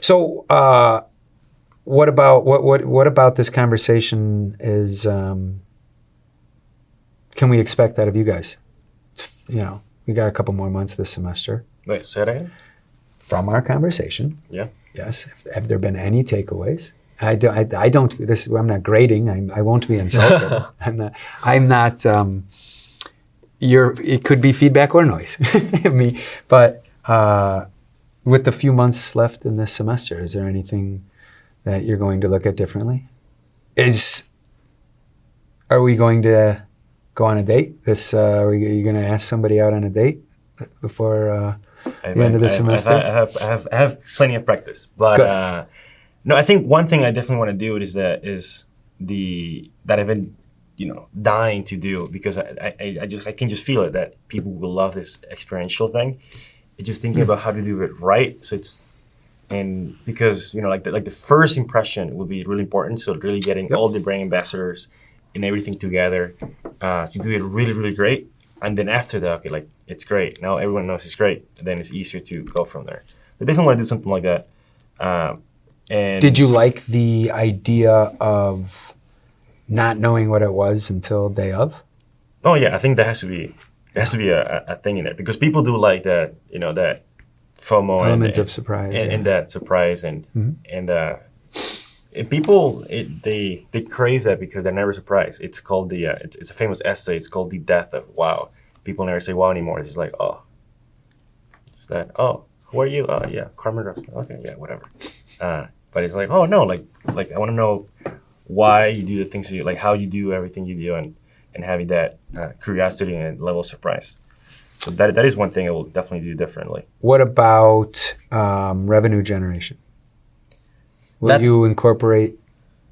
So what about this conversation is, can we expect that of you guys? We got a couple more months this semester. Wait, say that again? From our conversation. Yeah. Yes. Have there been any takeaways? I don't, I'm not grading. I won't be insulted. I'm not, it could be feedback or noise. But with the few months left in this semester, is there anything that you're going to look at differently? Are we going to go on a date? Are you going to ask somebody out on a date before the end of the semester? I have plenty of practice, but no, I think one thing I definitely want to do that I've been dying to do, because I can just feel it, that people will love this experiential thing. It's just thinking about how to do it right. So because like the first impression will be really important. So really getting all the brand ambassadors and everything together to do it really, really great. And then after that, okay, like it's great. Now everyone knows it's great. And then it's easier to go from there. I definitely want to do something like that. And did you like the idea of not knowing what it was until day of? Oh yeah, I think there has to be a thing in there, because people do like that, that FOMO element of surprise, and that surprise, and people they crave that because they're never surprised. It's called it's a famous essay. It's called The Death of Wow. People never say wow anymore. It's just like, oh, is that, oh, who are you? Oh yeah, Carmen Rossi. Okay, yeah, whatever. But it's like, oh no, like I want to know why you do the things you like, how you do everything you do, and having that curiosity and level of surprise. So that is one thing I will definitely do differently. What about revenue generation? Will you incorporate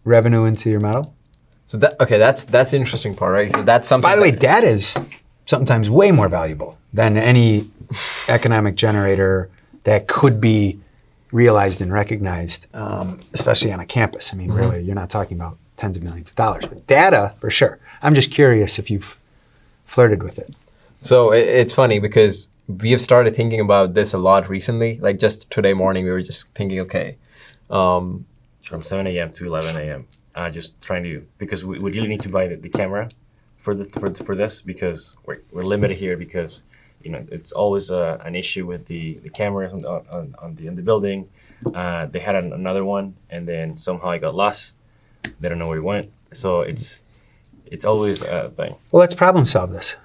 revenue into your model? So that's the interesting part, right? So that's something. By the way, data is sometimes way more valuable than any economic generator that could be realized and recognized, especially on a campus. I mean, really, you're not talking about tens of millions of dollars, but data for sure. I'm just curious if you've flirted with it. So it's funny because we have started thinking about this a lot recently. Like just today morning, we were just thinking, okay. From 7 a.m. to 11 a.m. Just trying to, because we really need to buy the camera for this, because we're limited here, because it's always an issue with the cameras on the building. They had another one, and then somehow it got lost. They don't know where it went. So it's always a thing. Well, let's problem solve this,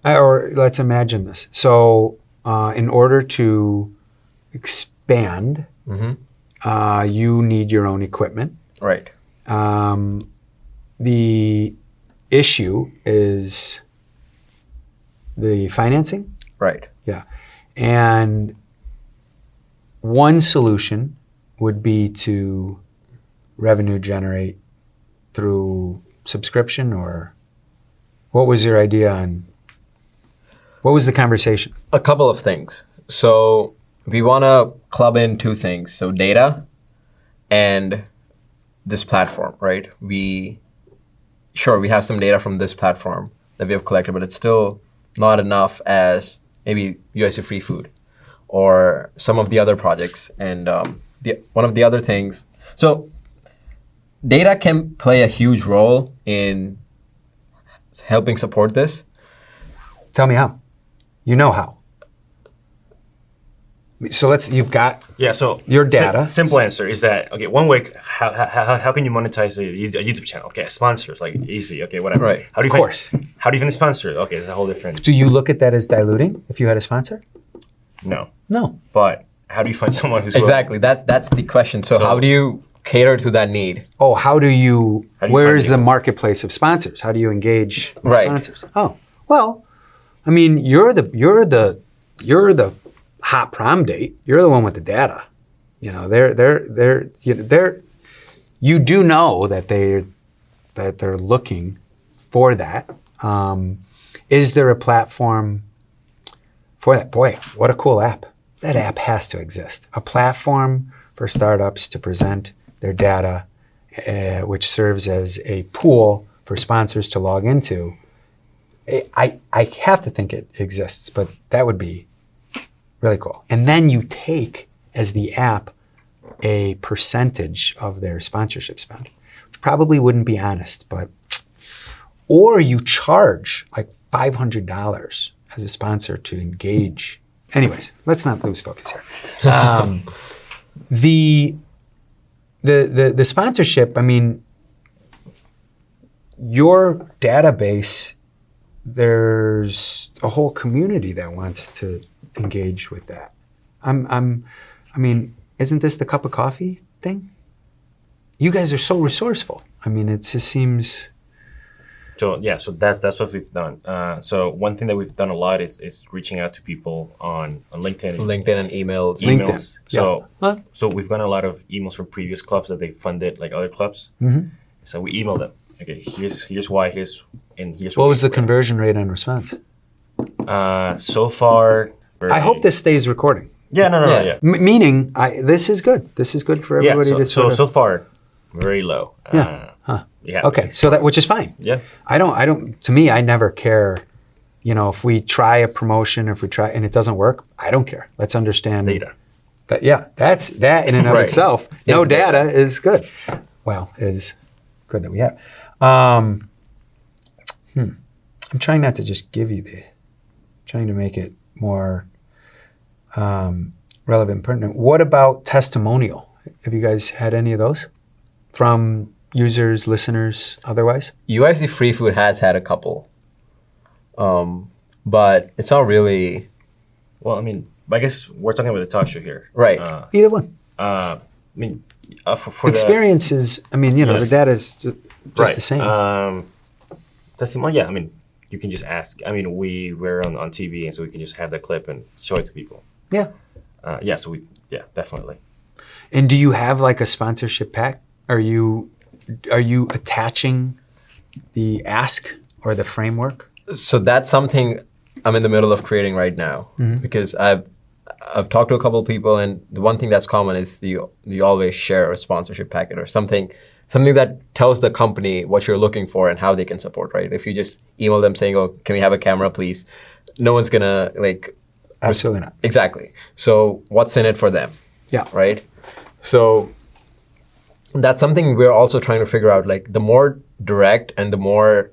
or let's imagine this. So in order to expand, you need your own equipment. Right. The issue is the financing. Right. Yeah. And one solution would be to revenue generate through subscription, or what was your idea on, what was the conversation? A couple of things. So we want to club in two things. So data and this platform, right? We have some data from this platform that we have collected, but it's still not enough as maybe UIUC Free Food or some of the other projects. And one of the other things, so data can play a huge role in helping support this. Tell me how. You know how. So you've got your data. Simple answer is that, okay, one way, how can you monetize a YouTube channel? Okay, sponsors, like easy, okay, whatever. Right. How do you find a sponsor? Okay, it's a whole different. Do you look at that as diluting if you had a sponsor? No. No. But how do you find someone who's exactly, that's the question. So how do you cater to that need? Oh, where is the marketplace of sponsors? How do you engage sponsors? Oh, well, I mean, you're the hot prom date. You're the one with the data. You do know that they're looking for that. Is there a platform for that? Boy, what a cool app. That app has to exist. A platform for startups to present their data, which serves as a pool for sponsors to log into. I have to think it exists, but that would be really cool. And then you take, as the app, a percentage of their sponsorship spend, which probably wouldn't be honest, but, or you charge like $500 as a sponsor to engage. Anyways, let's not lose focus here. The sponsorship, I mean, your database, there's a whole community that wants to engage with that. I mean, isn't this the cup of coffee thing? You guys are so resourceful. I mean, it just seems. So yeah, so that's what we've done. So one thing that we've done a lot is reaching out to people on LinkedIn. LinkedIn and emails. Emails. LinkedIn. So we've gotten a lot of emails from previous clubs that they funded, like other clubs. So we email them. Okay, here's why. Here's what was the conversion rate on response? So far. I hope this stays recording. Yeah, no. Meaning, this is good. This is good for everybody to sort of. So far, very low. Yeah. Yeah. Okay, so that, which is fine. Yeah. I don't. To me, I never care. You know, if we try a promotion, if we try and it doesn't work, I don't care. Let's understand Data. that. Yeah, that's that in and of Right. itself. No data is good. Well, is good that we have. I'm trying not to just give you trying to make it more relevant, pertinent. What about testimonial? Have you guys had any of those from users, listeners, otherwise? UIUC Free Food has had a couple, but it's not really Well, I mean, I guess we're talking about the talk show here. right. Either one. I mean, for Experiences, I mean, the data is just right. the same. Testimony, yeah. I mean, you can just ask. I mean, we're on TV, and so we can just have that clip and show it to people. Yeah. So definitely. And do you have like a sponsorship pack? Are you attaching the ask or the framework? So that's something I'm in the middle of creating right now because I've talked to a couple of people, and the one thing that's common is you always share a sponsorship packet or something that tells the company what you're looking for and how they can support, right? If you just email them saying, "Oh, can we have a camera, please?" No one's gonna Absolutely not. Exactly. So what's in it for them? Yeah. Right? So that's something we're also trying to figure out. Like the more direct and the more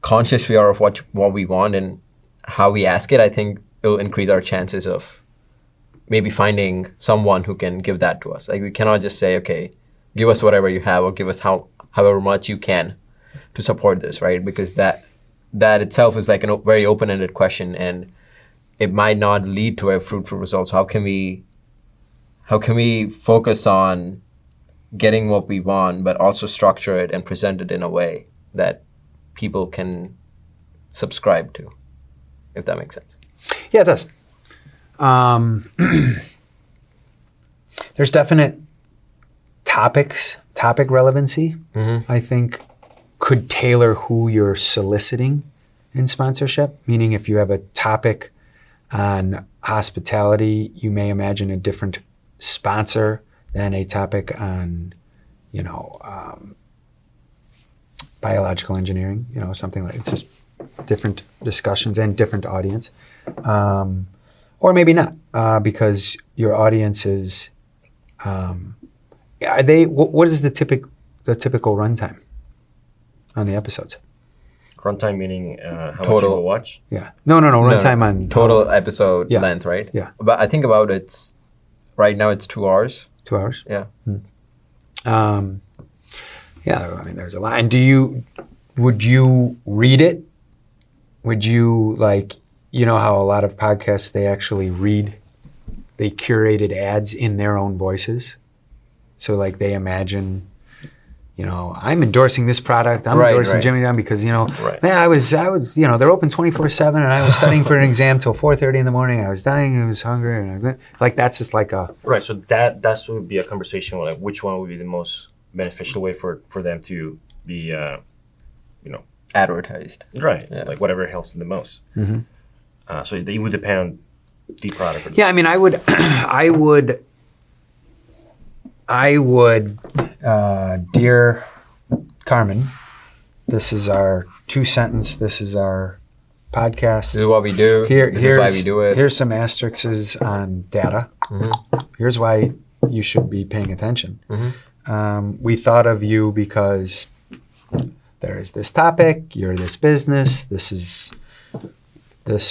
conscious we are of what we want and how we ask it, I think it'll increase our chances of maybe finding someone who can give that to us. Like we cannot just say, okay, give us whatever you have or give us however much you can to support this, right? Because that itself is like a very open-ended question, and it might not lead to a fruitful result. So how can we focus on getting what we want, but also structure it and present it in a way that people can subscribe to, if that makes sense? Yeah, it does. There's definite topic relevancy, I think, could tailor who you're soliciting in sponsorship. Meaning if you have a topic on hospitality, you may imagine a different sponsor than a topic on, biological engineering, something like, it's just different discussions and different audience. Or maybe not, because your audience is, what is the typical runtime on the episodes? Runtime meaning how much Total. people watch? Yeah. No. Runtime on Total episode Yeah. length, right? Yeah. But I think about right now it's 2 hours. 2 hours. Yeah. Yeah, I mean, there's a lot. And would you read it? Would you how a lot of podcasts, they actually they curated ads in their own voices. So they imagine, I'm endorsing this product. I'm endorsing right. Jimmy Dunn because, Right. man, I was, they're open 24/7 and I was studying for an exam till 4:30 in the morning. I was dying. I was hungry. And that's just like a. Right. So that would be a conversation with which one would be the most beneficial way for them to be, Advertised. right. Yeah. Like whatever helps them the most. Mm-hmm. So it would depend on the product. Yeah, I mean, I would, dear Carmen, this is our 2-sentence, this is our podcast. This is what we do. This is why we do it. Here's some asterisks on data. Here's why you should be paying attention. We thought of you because there is this topic, you're this business, this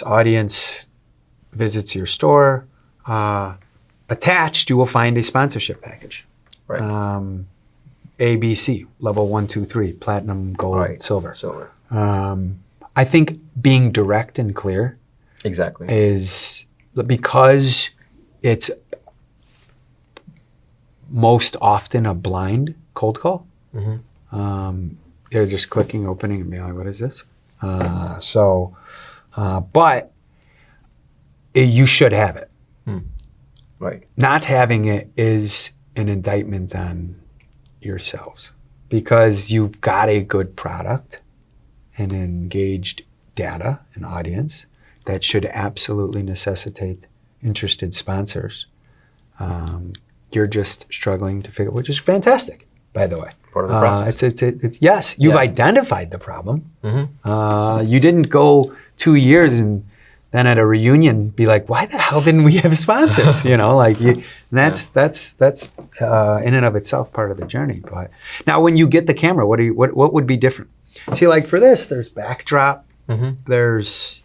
audience visits your store. Attached, you will find a sponsorship package. Right. ABC, level 1, 2, 3, platinum, gold, silver. Silver. I think being direct and clear Exactly. is because it's most often a blind cold call. They're just clicking, opening, and being like, what is this? But you should have it. Right. Not having it is an indictment on yourselves because you've got a good product and engaged data and audience that should absolutely necessitate interested sponsors. You're just struggling to figure, which is fantastic, by the way. Part of the process. It's yes, you've identified the problem. You didn't go 2 years and then at a reunion be like, why the hell didn't we have sponsors? That's in and of itself part of the journey. But now when you get the camera, what would be different? See, like for this, there's backdrop. There's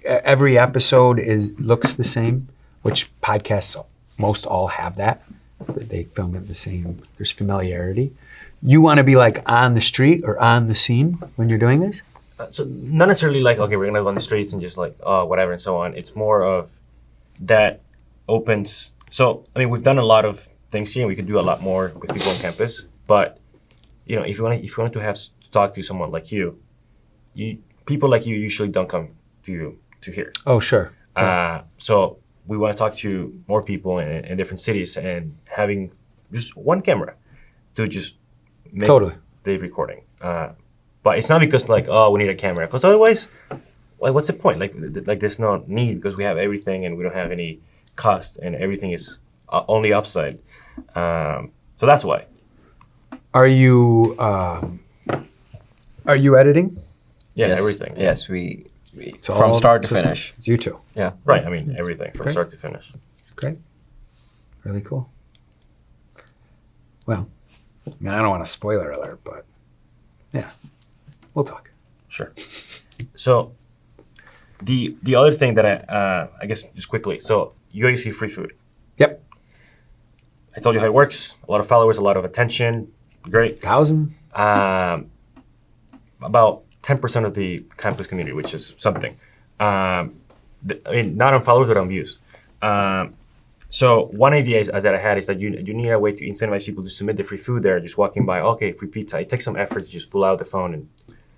every episode looks the same, which podcasts most all have that. They film it the same. There's familiarity. You want to be like on the street or on the scene when you're doing this? So not necessarily like, okay, we're going to go on the streets and just like, whatever and so on. It's more of that opens. So, I mean, we've done a lot of things here and we could do a lot more with people on campus. But, if you wanted to talk to someone like you, people like you usually don't come to here. Oh, sure. So we want to talk to more people in different cities and having just one camera to just make the recording. But it's not because like, we need a camera. Because otherwise, what's the point? Like there's no need because we have everything and we don't have any cost and everything is only upside. So that's why. Are you editing? Yeah, Yes. everything. Yes, we It's from all start to systems. finish. It's you two. Yeah. Right. I mean, everything from Great. start to finish. Great. Really cool. Well, I mean, I don't want a spoiler alert, but yeah, we'll talk. Sure. So the other thing that I guess just quickly. So UIUC free food. Yep. I told you how it works. A lot of followers, a lot of attention. Great. 1,000? About 10% of the campus community, which is something. I mean, not on followers, but on views. So one idea that I had is that you need a way to incentivize people to submit the free food there, just walking by, okay, free pizza. It takes some effort to just pull out the phone and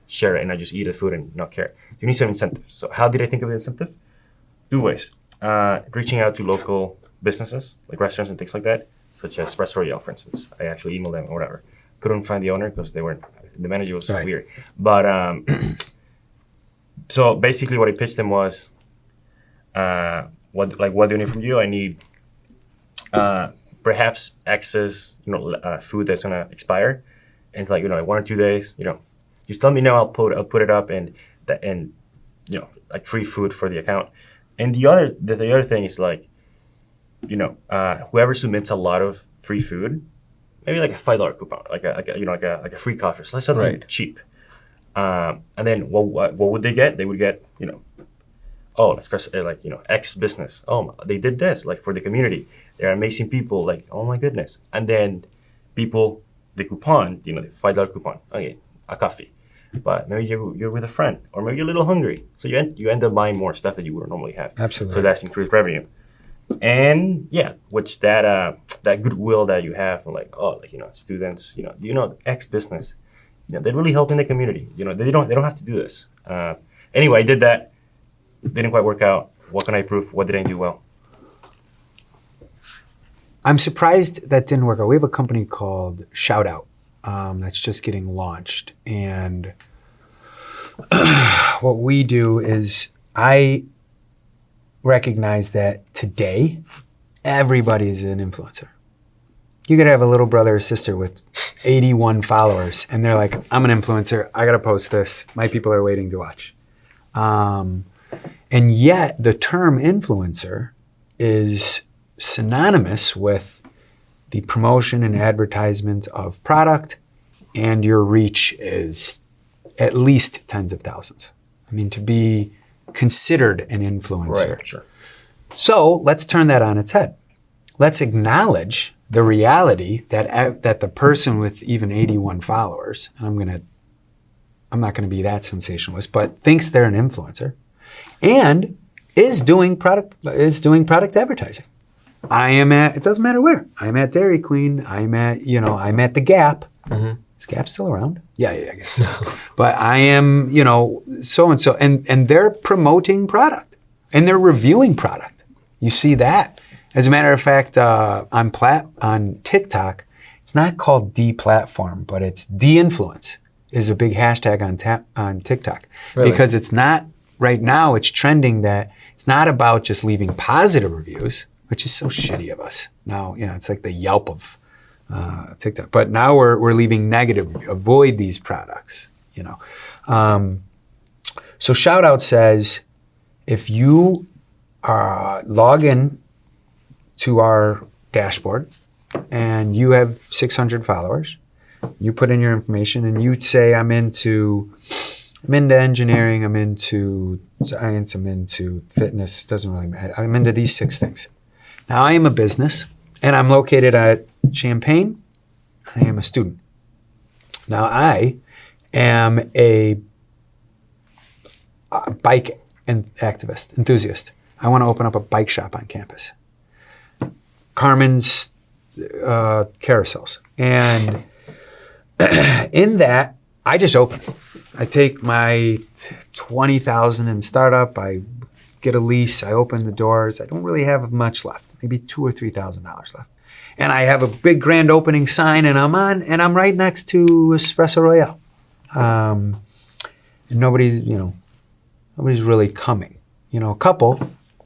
share it and I just eat the food and not care. You need some incentives. So how did I think of the incentive? 2 ways. Reaching out to local businesses, like restaurants and things like that, such as Espresso Royale, for instance. I actually emailed them or whatever. Couldn't find the owner because the manager was Right. weird. But so basically what I pitched them was, what do I need from you? I need perhaps excess, food that's gonna expire, and it's like 1 or 2 days. Just tell me now. I'll put it up and like free food for the account. And the other thing is like, whoever submits a lot of free food, maybe like a $5 coupon, like a free coffee, so like something Right. cheap. And then what would they get? They would get X business. Oh, they did this like for the community. They're amazing people. Like, oh my goodness. And then people, the coupon, the $5 coupon. Okay, a coffee. But maybe you're with a friend, or maybe you're a little hungry, so you end up buying more stuff that you wouldn't normally have. Absolutely. So that's increased revenue. And yeah, which that goodwill that you have from students, X business, they're really helping the community. They don't have to do this. Anyway, I did that. Didn't quite work out. What can I prove? What did I do well? I'm surprised that didn't work out. We have a company called Shoutout that's just getting launched. And what we do is I recognize that today, everybody is an influencer. You could have a little brother or sister with 81 followers, and they're like, I'm an influencer. I got to post this. My people are waiting to watch. And yet the term influencer is synonymous with the promotion and advertisement of product, and your reach is at least tens of thousands. I mean, to be considered an influencer. Right, sure. So let's turn that on its head. Let's acknowledge the reality that the person with even 81 followers, and I'm not going to be that sensationalist, but thinks they're an influencer, and is doing product advertising. It doesn't matter where. I'm at Dairy Queen. I'm at the Gap. Mm-hmm. Is Gap still around? Yeah, I guess so. But I am, so-and-so, and they're promoting product, and they're reviewing product. You see that. As a matter of fact, on TikTok, it's not called de-platform, but it's de-influence is a big hashtag on TikTok. Really? Because it's not, right now, it's trending that it's not about just leaving positive reviews, which is so shitty of us. Now, it's like the Yelp of TikTok. But now we're leaving negative, avoid these products, So Shout Out says, if you log in to our dashboard and you have 600 followers, you put in your information and you say, I'm into engineering, I'm into science, I'm into fitness, doesn't really matter. I'm into these 6 things. Now I am a business and I'm located at Champaign. I am a student. Now I am a bike enthusiast. I want to open up a bike shop on campus. Carmen's carousels. And in that, I just open. I take my $20,000 in startup. I get a lease. I open the doors. I don't really have much left. Maybe $2,000 or $3,000 left. And I have a big grand opening sign, and I'm right next to Espresso Royale. And nobody's really coming. A couple,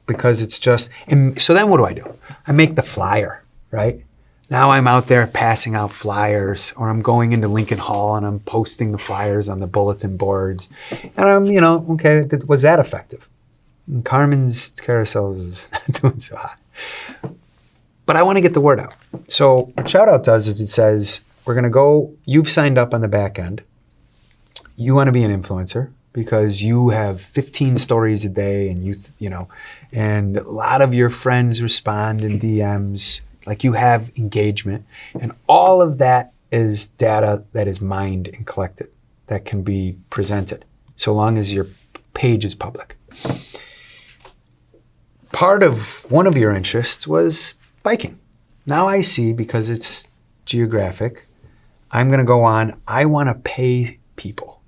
because it's just. And so then what do? I make the flyer, right? Now I'm out there passing out flyers, or I'm going into Lincoln Hall and I'm posting the flyers on the bulletin boards. And I'm, okay, was that effective? And Carmen's carousel is not doing so hot. But I want to get the word out. So what Shout Out does is it says, we're going to go, you've signed up on the back end. You want to be an influencer because you have 15 stories a day and and a lot of your friends respond in DMs. Like you have engagement, and all of that is data that is mined and collected that can be presented so long as your page is public. Part of one of your interests was biking. Now I see, because it's geographic, I'm going to go on, I want to pay people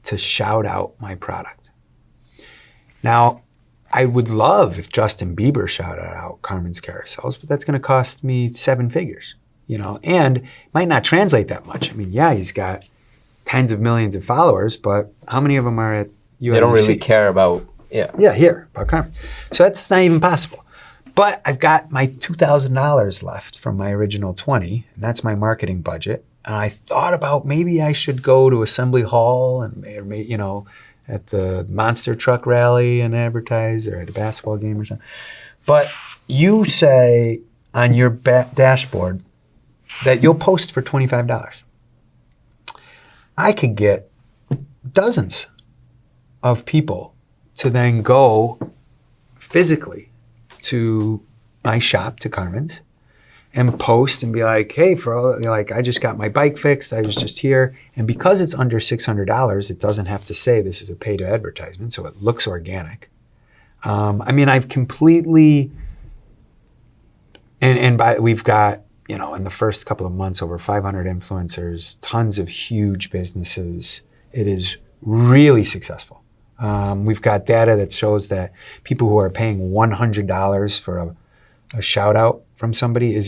to shout out my product. Now, I would love if Justin Bieber shouted out Carmen's carousels, but that's going to cost me 7 figures, and might not translate that much. I mean, yeah, he's got tens of millions of followers, but how many of them are at UIUC? They don't really care about, about Carmen. So that's not even possible. But I've got my $2,000 left from my original 20, and that's my marketing budget. And I thought about maybe I should go to Assembly Hall and, at the monster truck rally and advertise, or at a basketball game or something. But you say on your dashboard that you'll post for $25. I could get dozens of people to then go physically to my shop, to Carmen's, and post and be like, hey, I just got my bike fixed. I was just here. And because it's under $600, it doesn't have to say this is a paid advertisement, so it looks organic. I've completely, we've got, in the first couple of months, over 500 influencers, tons of huge businesses. It is really successful. We've got data that shows that people who are paying $100 for a shout out from somebody,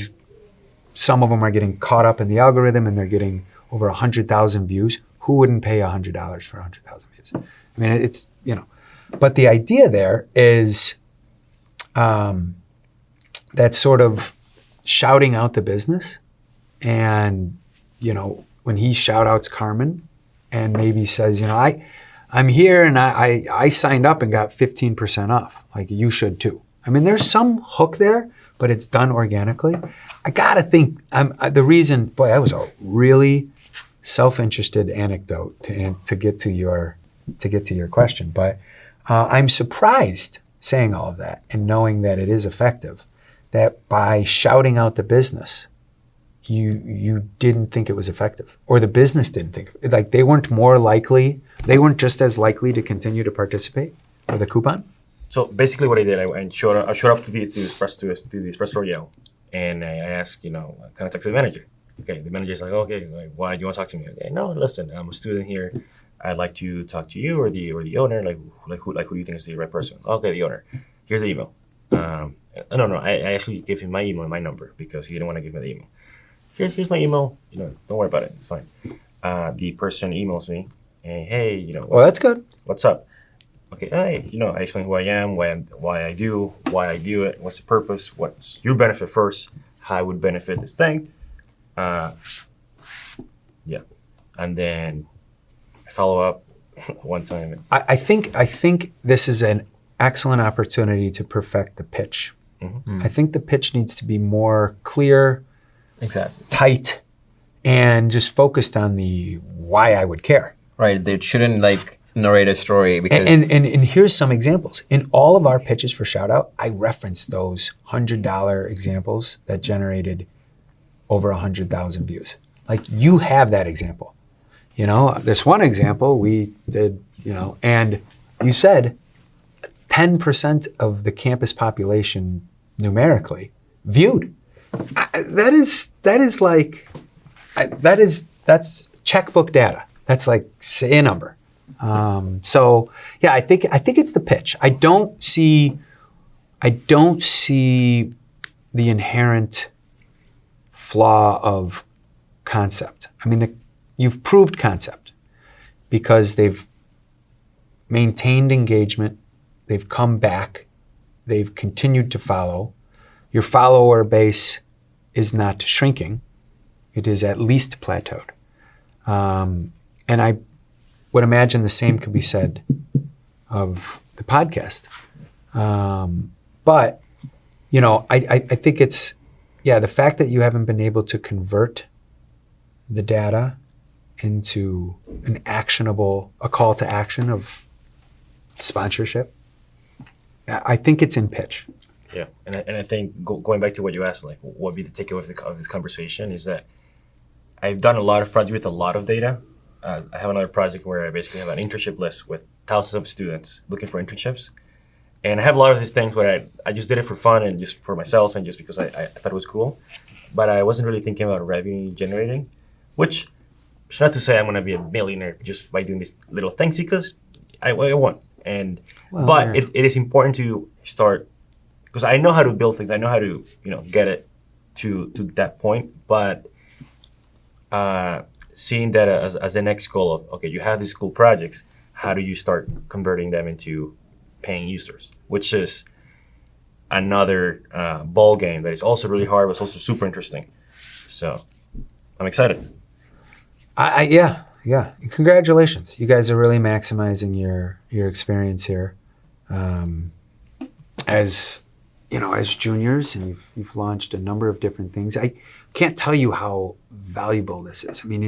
some of them are getting caught up in the algorithm and they're getting over 100,000 views. Who wouldn't pay $100 for 100,000 views? I mean, it's, but the idea there is that sort of shouting out the business, and, when he shout outs Carmen and maybe says, I'm here and I signed up and got 15% off. Like, you should too. I mean, there's some hook there, but it's done organically. I gotta think. The reason, boy, that was a really self-interested anecdote to get to your question. But I'm surprised, saying all of that and knowing that it is effective, that by shouting out the business, you didn't think it was effective, or the business didn't think like they weren't just as likely to continue to participate with a coupon. So basically, what I did, I showed up to the espresso royale, and I asked, kind of talk to the manager. Okay, the manager's like, okay, like, why do you want to talk to me? Okay, no, listen, I'm a student here. I'd like to talk to you or the owner. Who do you think is the right person? Okay, the owner. Here's the email. No. I actually gave him my email and my number because he didn't want to give me the email. Here's my email. Don't worry about it. It's fine. The person emails me, and hey, Well, that's good. What's up? Okay, hey, I explain who I am, why I do it, what's the purpose, what's your benefit first, how I would benefit this thing. Yeah, and then I follow up one time. I think this is an excellent opportunity to perfect the pitch. Mm-hmm. I think the pitch needs to be more clear, Exactly. tight, and just focused on the why I would care. Right. They shouldn't narrate a story because And here's some examples. In all of our pitches for Shoutout, I referenced those $100 examples that generated over 100,000 views. Like, you have that example. This one example we did, and you said 10% of the campus population numerically viewed. That's checkbook data. That's like, say a number. So yeah, I think it's the pitch. I don't see the inherent flaw of concept. I mean, you've proved concept because they've maintained engagement, they've come back, they've continued to follow. Your follower base is not shrinking; it is at least plateaued. And I would imagine the same could be said of the podcast. But, I think it's, the fact that you haven't been able to convert the data into a call to action of sponsorship, I think it's in pitch. Yeah, and I think going back to what you asked, like what would be the takeaway of this conversation is that I've done a lot of projects with a lot of data. I have another project where I basically have an internship list with thousands of students looking for internships. And I have a lot of these things where I just did it for fun and just for myself and just because I thought it was cool. But I wasn't really thinking about revenue generating, which is not to say I'm going to be a millionaire just by doing these little things because I won't. But it is important to start because I know how to build things. I know how to get it to that point. But seeing that as the next goal of, okay, you have these cool projects, how do you start converting them into paying users, which is another ball game that is also really hard, but it's also super interesting. So I'm excited. Yeah. Congratulations. You guys are really maximizing your experience here. As juniors, and you've launched a number of different things. I can't tell you how valuable this is. I mean,